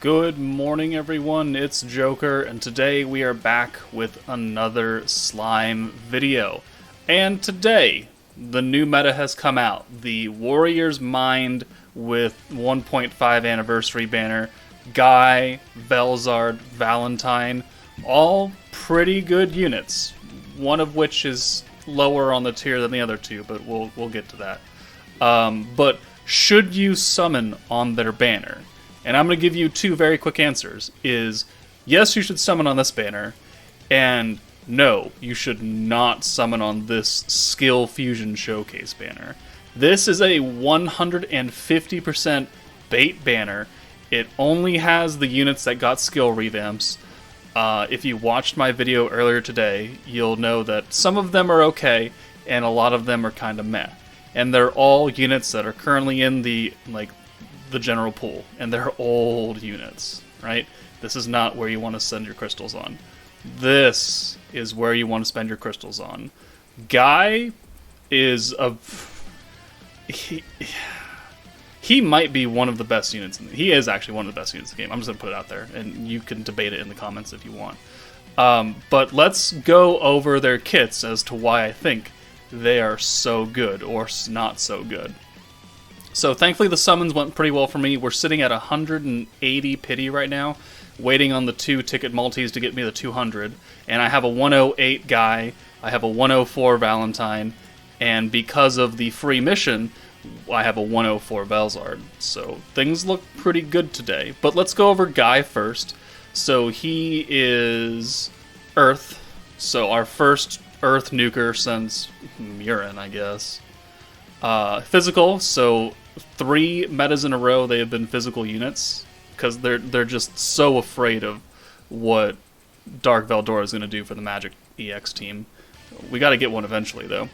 Good morning, everyone. It's Joker, and today we are back with another slime video. And today, the new meta has come out. The Warrior's Mind with 1.5 anniversary banner, Guy, Velzard, Valentine, all pretty good units. One of which is lower on the tier than the other two, but we'll get to that. But should you summon on their banner? And I'm going to give you two very quick answers. Is yes, you should summon on this banner, and no, you should not summon on this Skill Fusion Showcase banner. This is a 150% bait banner. It only has the units that got skill revamps. If you watched my video earlier today, you'll know that some of them are okay, and a lot of them are kind of meh. And they're all units that are currently in the general pool, and they're old units, right? This is not where you want to send your crystals on. This is where you want to spend your crystals on. Guy is he might be one of the best units. He is actually one of the best units in the game. I'm just going to put it out there, and you can debate it in the comments if you want. But let's go over their kits as to why I think they are so good, or not so good. So thankfully the summons went pretty well for me. We're sitting at 180 pity right now, waiting on the 2 ticket multis to get me the 200. And I have a 108 Guy, I have a 104 Valentine, and because of the free mission, I have a 104 Velzard. So things look pretty good today. But let's go over Guy first. So he is Earth, so our first Earth nuker since Murin, I guess. Physical, so 3 metas in a row they have been physical units, because they're just so afraid of what Dark Veldora is going to do for the Magic EX team. We got to get one eventually, though.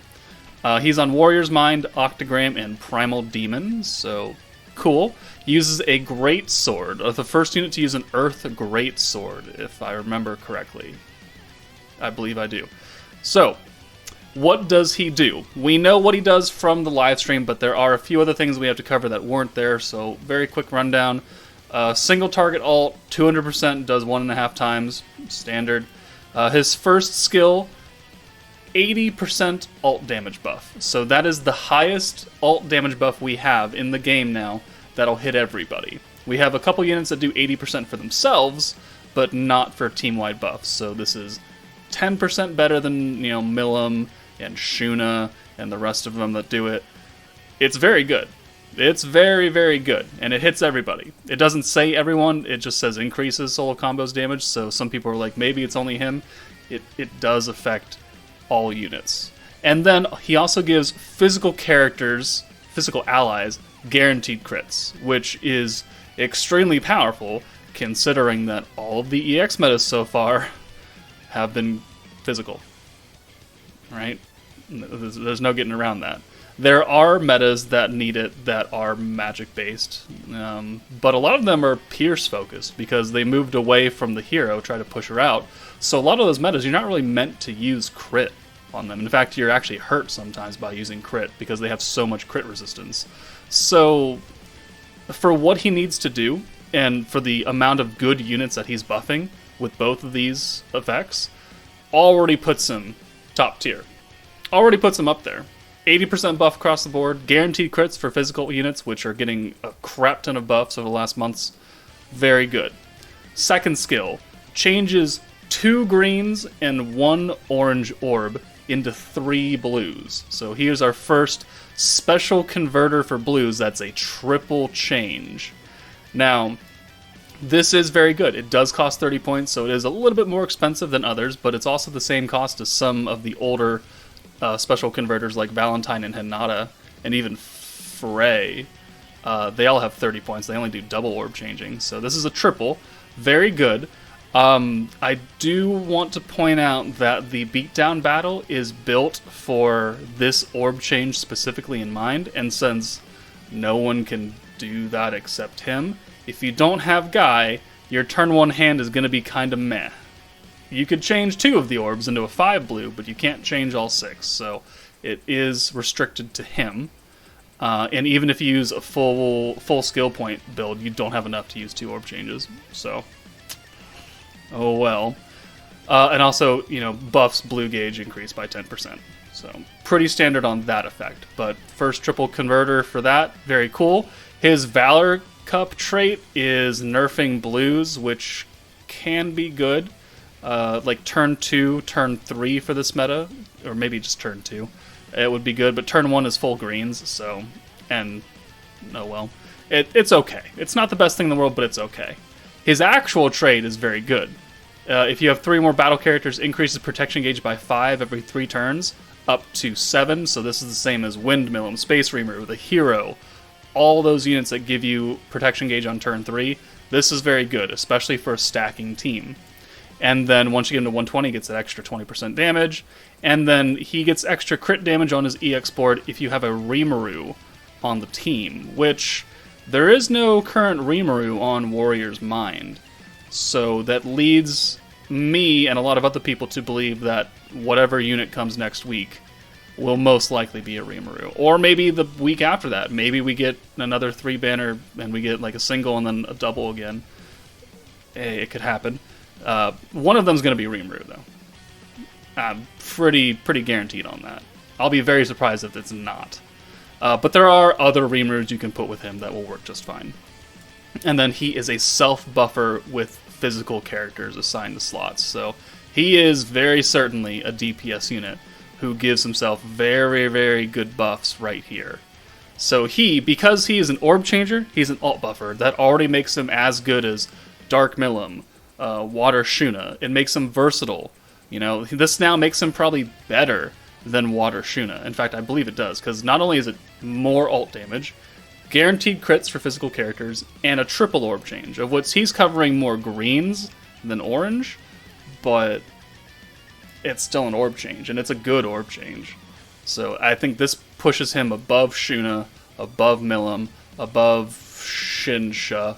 He's on Warrior's Mind, Octagram, and Primal Demon, so cool. He uses a Great Sword, the first unit to use an Earth Great Sword, if I remember correctly. I believe I do. So, what does he do? We know what he does from the live stream, but there are a few other things we have to cover that weren't there, so very quick rundown. Single target ult, 200%, does 1.5 times, standard. His first skill, 80% ult damage buff. So that is the highest ult damage buff we have in the game now that'll hit everybody. We have a couple units that do 80% for themselves, but not for team-wide buffs. So this is 10% better than, Milim and Shuna and the rest of them that do it. It's very good. It's very, very good, and it hits everybody. It doesn't say everyone, it just says increases solo combos damage, so some people are like, maybe it's only him. It does affect all units. And then he also gives physical characters, physical allies, guaranteed crits, which is extremely powerful, considering that all of the EX metas so far have been physical. Right? There's no getting around that. There are metas that need it that are magic-based, but a lot of them are Pierce-focused because they moved away from the hero, try to push her out. So a lot of those metas, you're not really meant to use crit on them. In fact, you're actually hurt sometimes by using crit because they have so much crit resistance. So for what he needs to do, and for the amount of good units that he's buffing with both of these effects, already puts him top tier. Already puts him up there. 80% buff across the board, guaranteed crits for physical units, which are getting a crap ton of buffs over the last months. Very good. Second skill, changes 2 greens and 1 orange orb into 3 blues. So here's our first special converter for blues. That's a triple change. Now, this is very good. It does cost 30 points, so it is a little bit more expensive than others, but it's also the same cost as some of the older special converters like Valentine and Hinata, and even Frey. They all have 30 points. They only do double orb changing, so this is a triple. Very good. I do want to point out that the beatdown battle is built for this orb change specifically in mind, and since no one can do that except him, if you don't have Guy, your turn 1 hand is going to be kind of meh. You could change 2 of the orbs into a 5 blue, but you can't change all 6, so it is restricted to him. And even if you use a full skill point build, you don't have enough to use 2 orb changes. So, oh well. And also, buffs blue gauge increase by 10%. So, pretty standard on that effect. But first triple converter for that, very cool. His Valor Cup trait is nerfing blues, which can be good. Like turn 2, turn 3 for this meta, or maybe just turn 2. It would be good, but turn 1 is full greens, so, and, oh well. It's okay. It's not the best thing in the world, but it's okay. His actual trait is very good. If you have 3 more battle characters, increases protection gauge by 5 every 3 turns, up to 7, so this is the same as Windmill and Space Reamer with a hero. All those units that give you protection gauge on turn 3, this is very good, especially for a stacking team. And then once you get into 120, he gets that extra 20% damage. And then he gets extra crit damage on his EX board if you have a Rimuru on the team, which there is no current Rimuru on Warrior's Mind. So that leads me and a lot of other people to believe that whatever unit comes next week will most likely be a Rimuru. Or maybe the week after that. Maybe we get another 3-banner and we get like a single and then a double again. Hey, it could happen. One of them's going to be Rimuru, though. I'm pretty guaranteed on that. I'll be very surprised if it's not. But there are other Rimurus you can put with him that will work just fine. And then he is a self-buffer with physical characters assigned to slots. So he is very certainly a DPS unit who gives himself very, very good buffs right here. So because he is an orb changer, he's an alt buffer. That already makes him as good as Dark Milim, Water Shuna. It makes him versatile. This now makes him probably better than Water Shuna. In fact, I believe it does, because not only is it more ult damage, guaranteed crits for physical characters, and a triple orb change, of which he's covering more greens than orange, but it's still an orb change, and it's a good orb change. So I think this pushes him above Shuna, above Milim, above Shinsha,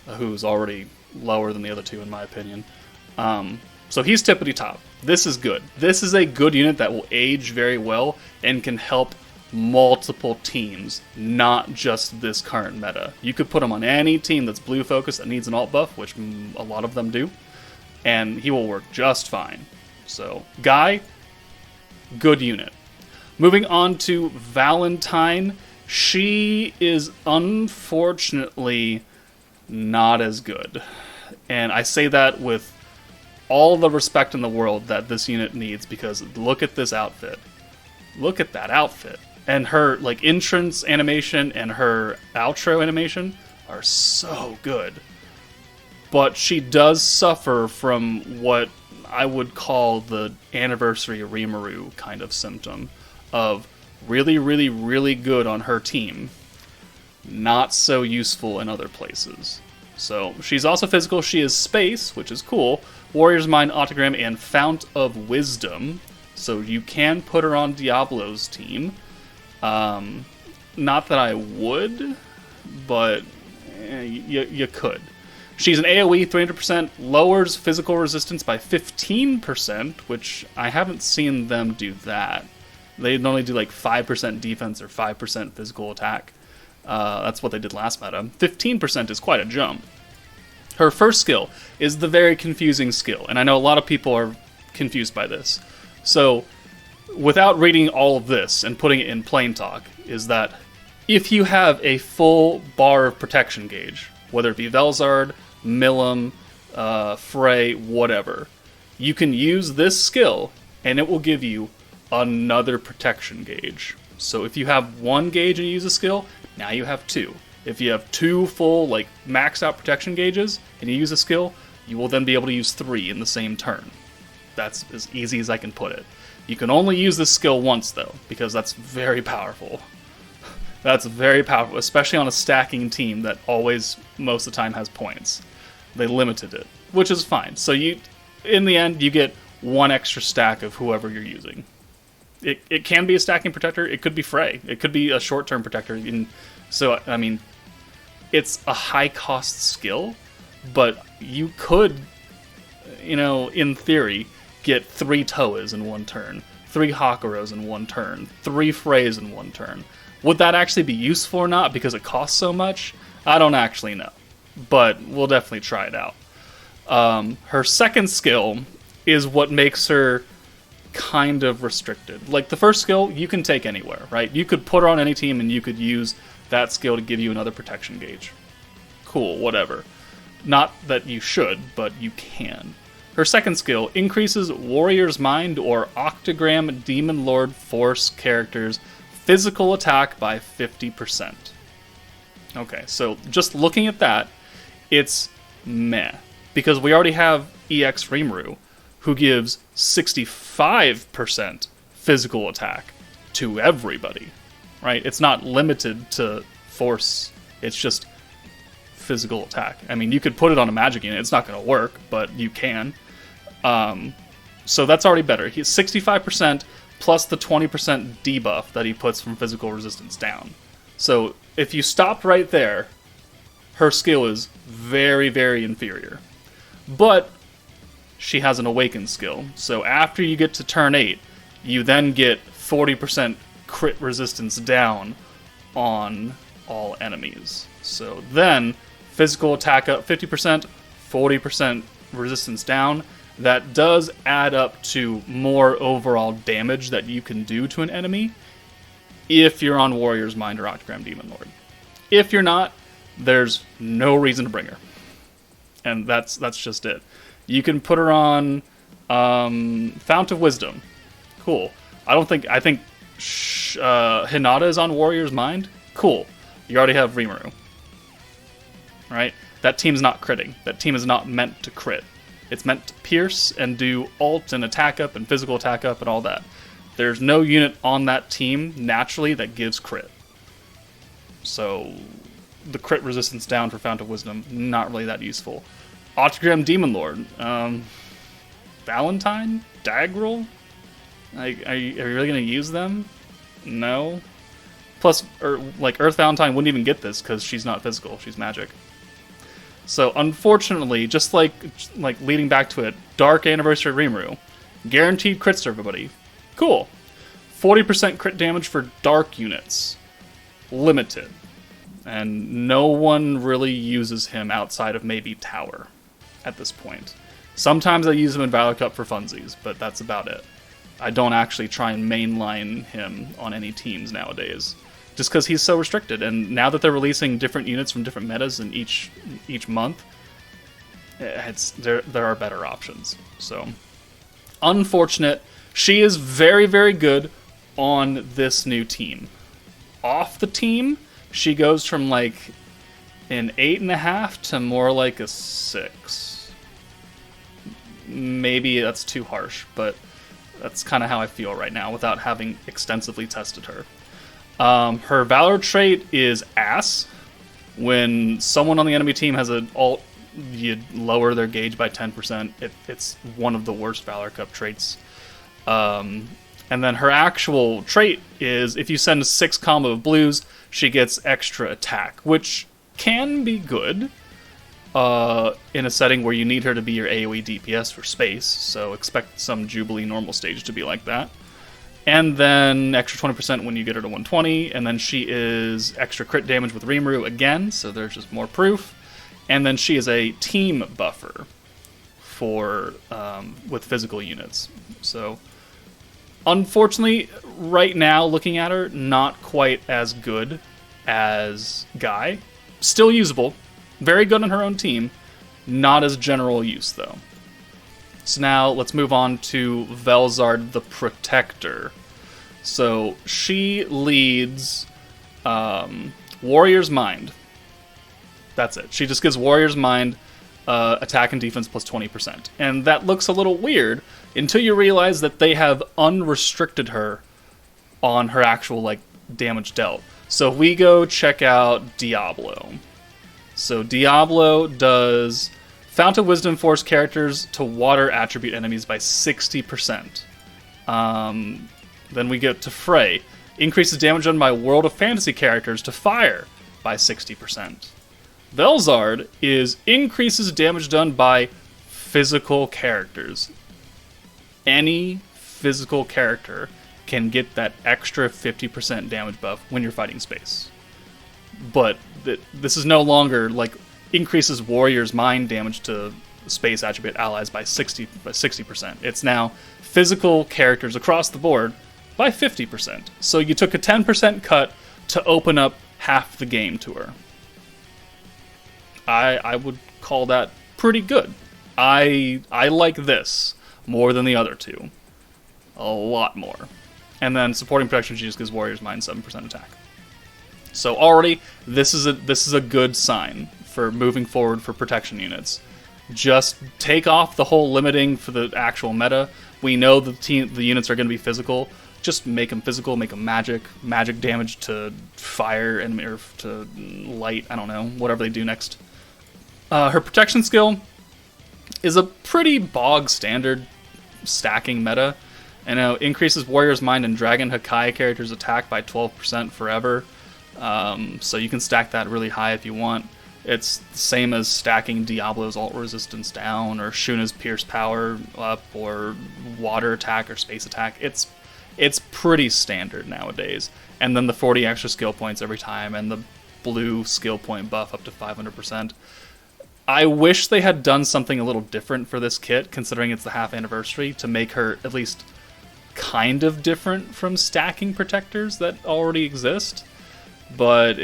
who's already lower than the other two in my opinion. So he's tippity top. This is good. This is a good unit that will age very well and can help multiple teams, not just this current meta. You could put him on any team that's blue focused that needs an alt buff, which a lot of them do, and he will work just fine. So, Guy, good unit. Moving on to Valentine, she is unfortunately not as good. And I say that with all the respect in the world that this unit needs, because look at this outfit. Look at that outfit. And her entrance animation and her outro animation are so good. But she does suffer from what I would call the anniversary Rimuru kind of symptom of really, really, really good on her team, not so useful in other places. So she's also physical. She is space, which is cool. Warrior's Mind, Autogram, and Fount of Wisdom. So you can put her on Diablo's team. Not that I would, but you could. She's an AoE, 300%, lowers physical resistance by 15%, which I haven't seen them do that. They normally do 5% defense or 5% physical attack. That's what they did last meta. 15% is quite a jump. Her first skill is the very confusing skill, and I know a lot of people are confused by this. So, without reading all of this and putting it in plain talk, is that if you have a full bar of protection gauge, whether it be Velzard, Milim, Frey, whatever, you can use this skill, and it will give you another protection gauge. So if you have 1 gauge and you use a skill, now you have 2. If you have 2 full, maxed out protection gauges, and you use a skill, you will then be able to use 3 in the same turn. That's as easy as I can put it. You can only use this skill once, though, because that's very powerful. That's very powerful, especially on a stacking team that always, most of the time, has points. They limited it, which is fine. So in the end, you get 1 extra stack of whoever you're using. It can be a stacking protector. It could be Frey. It could be a short-term protector. So, I mean, it's a high-cost skill, but you could, in theory, get 3 Toas in 1 turn, 3 Hakuros in 1 turn, 3 Freys in 1 turn. Would that actually be useful or not because it costs so much? I don't actually know, but we'll definitely try it out. Her second skill is what makes her kind of restricted. Like, the first skill, you can take anywhere, right? You could put her on any team and you could use that skill to give you another protection gauge. Cool, whatever. Not that you should, but you can. Her second skill increases Warrior's Mind or Octagram Demon Lord Force characters' physical attack by 50%. Okay, so just looking at that, it's meh. Because we already have EX Rimuru, who gives 65% physical attack to everybody, right? It's not limited to force, it's just physical attack. I mean, you could put it on a magic unit, it's not going to work, but you can. So that's already better. He's 65% plus the 20% debuff that he puts from physical resistance down. So if you stopped right there, her skill is very, very inferior. But she has an Awaken skill, so after you get to turn 8, you then get 40% crit resistance down on all enemies. So then, physical attack up 50%, 40% resistance down. That does add up to more overall damage that you can do to an enemy if you're on Warrior's Mind or Octagram Demon Lord. If you're not, there's no reason to bring her. And that's just it. You can put her on Fount of Wisdom. Cool. I think Hinata is on Warrior's Mind. Cool. You already have Rimuru. Right? That team's not critting. That team is not meant to crit. It's meant to pierce and do ult and attack up and physical attack up and all that. There's no unit on that team naturally that gives crit. So the crit resistance down for Fount of Wisdom, not really that useful. Octagram Demon Lord. Valentine? Daggerel? Like, are you really going to use them? No. Plus, Earth Valentine wouldn't even get this because she's not physical, she's magic. So, unfortunately, just like leading back to it, Dark Anniversary Rimuru. Guaranteed crits to everybody. Cool. 40% crit damage for dark units. Limited. And no one really uses him outside of maybe Tower at this point. Sometimes I use him in Valor Cup for funsies, but that's about it. I don't actually try and mainline him on any teams nowadays, just because he's so restricted. And now that they're releasing different units from different metas in each month, there are better options. So, unfortunate. She is very, very good on this new team. Off the team, she goes from like an 8.5 to more like a 6. Maybe that's too harsh, but that's kind of how I feel right now without having extensively tested her. Her Valor trait is Ass. When someone on the enemy team has an ult, you lower their gauge by 10%. It's one of the worst Valor Cup traits. And then her actual trait is if you send a 6 combo of blues, she gets extra attack, which can be good in a setting where you need her to be your AoE DPS for space, so expect some Jubilee normal stage to be like that. And then extra 20% when you get her to 120, and then she is extra crit damage with Rimuru again, so there's just more proof. And then she is a team buffer for with physical units. So, unfortunately, right now, looking at her, not quite as good as Guy. Still usable. Very good on her own team. Not as general use, though. So now, let's move on to Velzard the Protector. So, she leads Warrior's Mind. That's it. She just gives Warrior's Mind attack and defense plus 20%. And that looks a little weird until you realize that they have unrestricted her on her actual damage dealt. So we go check out Diablo. So Diablo does Fount of Wisdom force characters to water attribute enemies by 60%. Then we get to Frey. Increases damage done by World of Fantasy characters to fire by 60%. Velzard is increases damage done by physical characters. Any physical character can get that extra 50% damage buff when you're fighting space. But this is no longer like increases warrior's mind damage to space attribute allies by 60%. It's now physical characters across the board by 50%. So you took a 10% cut to open up half the game to her. I would call that pretty good. I like this more than the other two. A lot more. And then supporting protection, she just gives warrior's mind 7% attack. So already, this is a good sign for moving forward for protection units. Just take off the whole limiting for the actual meta. We know the units are going to be physical. Just make them physical, make them magic damage to fire and or to light. I don't know, whatever they do next. Her protection skill is a pretty bog standard stacking meta. And increases warrior's mind and dragon Hakai characters' attack by 12% forever. So you can stack that really high if you want. It's the same as stacking Diablo's ult resistance down, or Shuna's pierce power up, or water attack or space attack. It's pretty standard nowadays. And then the 40 extra skill points every time, and the blue skill point buff up to 500%. I wish they had done something a little different for this kit, considering it's the half anniversary, to make her at least kind of different from stacking protectors that already exist. But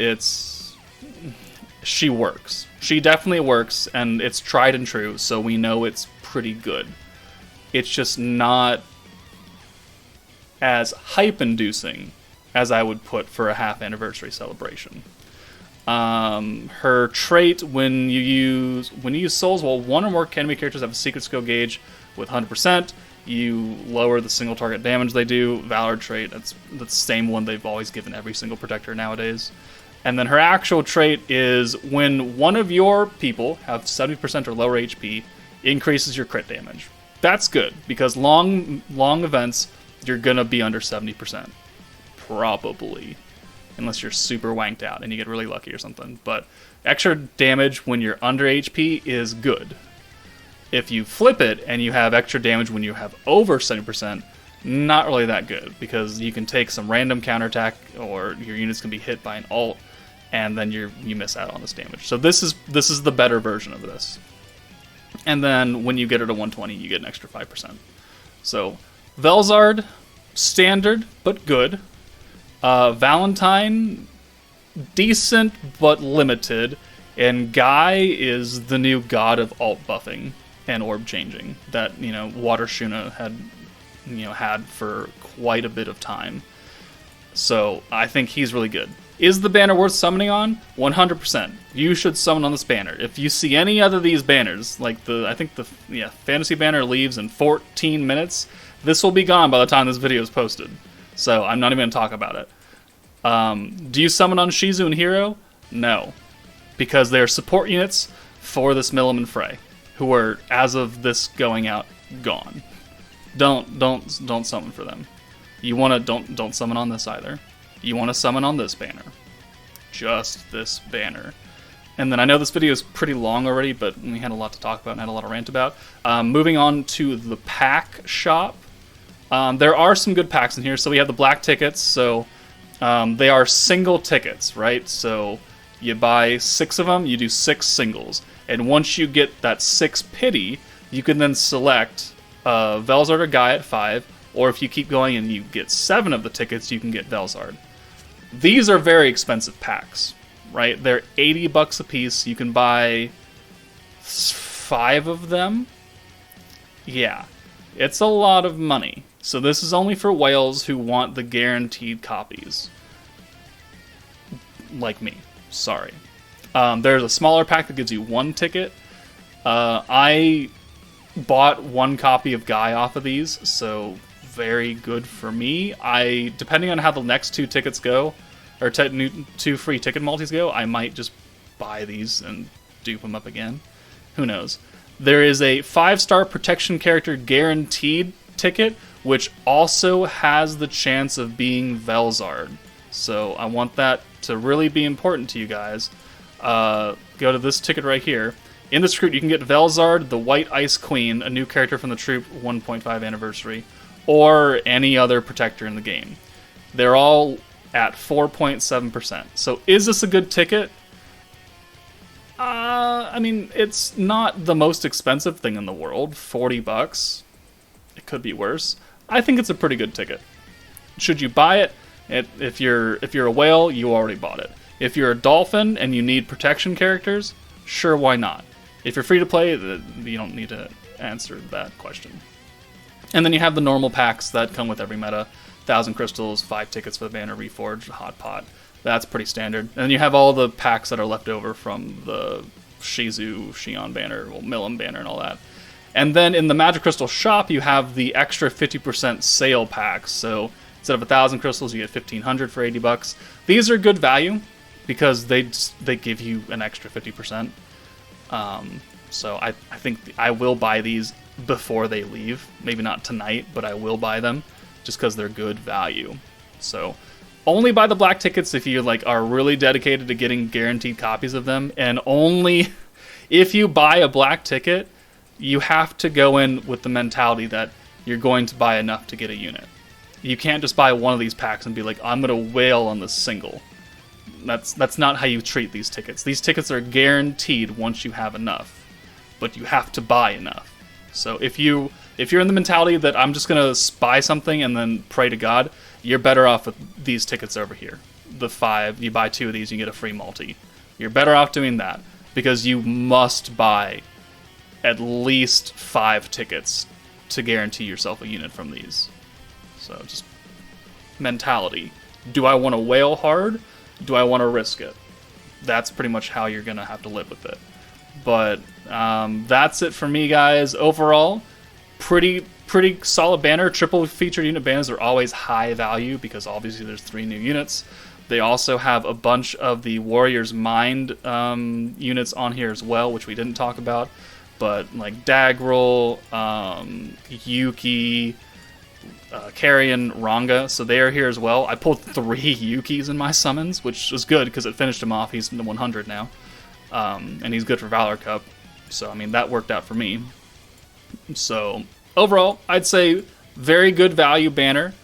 she works. She definitely works, and it's tried and true, so we know it's pretty good. It's just not as hype-inducing as I would put for a half-anniversary celebration. Her trait, when you use souls, while one or more enemy characters have a secret skill gauge with 100%, you lower the single target damage they do. Valor trait, that's the same one they've always given every single protector nowadays. And then her actual trait is when one of your people have 70% or lower HP, increases your crit damage. That's good, because long events, you're gonna be under 70%. Probably. Unless you're super wanked out and you get really lucky or something. But extra damage when you're under HP is good. If you flip it and you have extra damage when you have over 70%, not really that good, because you can take some random counterattack, or your units can be hit by an ult, and then you miss out on this damage. So this is the better version of this. And then when you get her to 120, you get an extra 5%. So Velzard, standard but good. Valentine, decent but limited. And Guy is the new god of alt buffing and orb changing that, Water Shuna had for quite a bit of time. So I think he's really good. Is the banner worth summoning on? 100%. You should summon on this banner. If you see any other of these banners, like I think the fantasy banner leaves in 14 minutes, this will be gone by the time this video is posted. So I'm not even going to talk about it. Do you summon on Shizu and Hero? No. Because they're support units for this Milim and Frey, who are, as of this going out, gone. Don't summon for them. You wanna don't summon on this either. You wanna summon on this banner. Just this banner. And then I know this video is pretty long already, but we had a lot to talk about and had a lot to rant about. Moving on to the pack shop. There are some good packs in here. So we have the black tickets. So they are single tickets, right? So you buy 6 of them, you do 6 singles. And once you get that 6 pity, you can then select Velzard or Guy at 5, or if you keep going and you get 7 of the tickets, you can get Velzard. These are very expensive packs, right? They're $80 a piece. You can buy 5 of them. Yeah, it's a lot of money. So this is only for whales who want the guaranteed copies. Like me. Sorry. There's a smaller pack that gives you 1 ticket. I bought 1 copy of Guy off of these, so very good for me. Depending on how the next 2 tickets go, or 2 free ticket multis go, I might just buy these and dupe them up again. Who knows? There is a 5-star protection character guaranteed ticket, which also has the chance of being Velzard. So I want that to really be important to you guys. Go to this ticket right here. In this recruit, you can get Velzard, the White Ice Queen, a new character from the troop 1.5 anniversary, or any other Protector in the game. They're all at 4.7%. So is this a good ticket? I mean, it's not the most expensive thing in the world. $40. It could be worse. I think it's a pretty good ticket. Should you buy it? If you're a whale, you already bought it. If you're a dolphin and you need protection characters, sure, why not? If you're free to play, you don't need to answer that question. And then you have the normal packs that come with every meta. 1,000 crystals, 5 tickets for the banner, reforged, hot pot. That's pretty standard. And then you have all the packs that are left over from the Shizu, Shion banner, well, Milim banner, and all that. And then in the Magic Crystal shop, you have the extra 50% sale packs. So instead of 1,000 crystals, you get 1,500 for $80. These are good value because they give you an extra 50%. So I think I will buy these before they leave. Maybe not tonight, but I will buy them just because they're good value. So only buy the black tickets if you are really dedicated to getting guaranteed copies of them, and only if you buy a black ticket, you have to go in with the mentality that you're going to buy enough to get a unit. You can't just buy one of these packs and be like, I'm going to wail on this single. That's not how you treat these tickets. These tickets are guaranteed once you have enough, but you have to buy enough. So if you're in the mentality that I'm just going to buy something and then pray to God, you're better off with these tickets over here. The 5, you buy 2 of these, you get a free multi. You're better off doing that because you must buy at least 5 tickets to guarantee yourself a unit from these. So just mentality. Do I want to wail hard? Do I want to risk it? That's pretty much how you're going to have to live with it. But that's it for me, guys. Overall, pretty solid banner. Triple featured unit banners are always high value because obviously there's 3 new units. They also have a bunch of the Warrior's Mind units on here as well, which we didn't talk about. But like Daggerel, Yuki, Carrion, Ranga, so they are here as well. I pulled 3 Yukis in my summons, which was good because it finished him off. He's in the 100 now. And he's good for Valor Cup. So, I mean, that worked out for me. So, overall, I'd say very good value banner.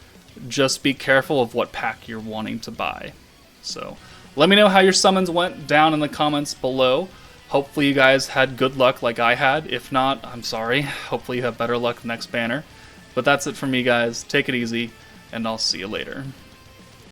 Just be careful of what pack you're wanting to buy. So, let me know how your summons went down in the comments below. Hopefully you guys had good luck like I had. If not, I'm sorry. Hopefully you have better luck next banner. But that's it for me, guys. Take it easy, and I'll see you later.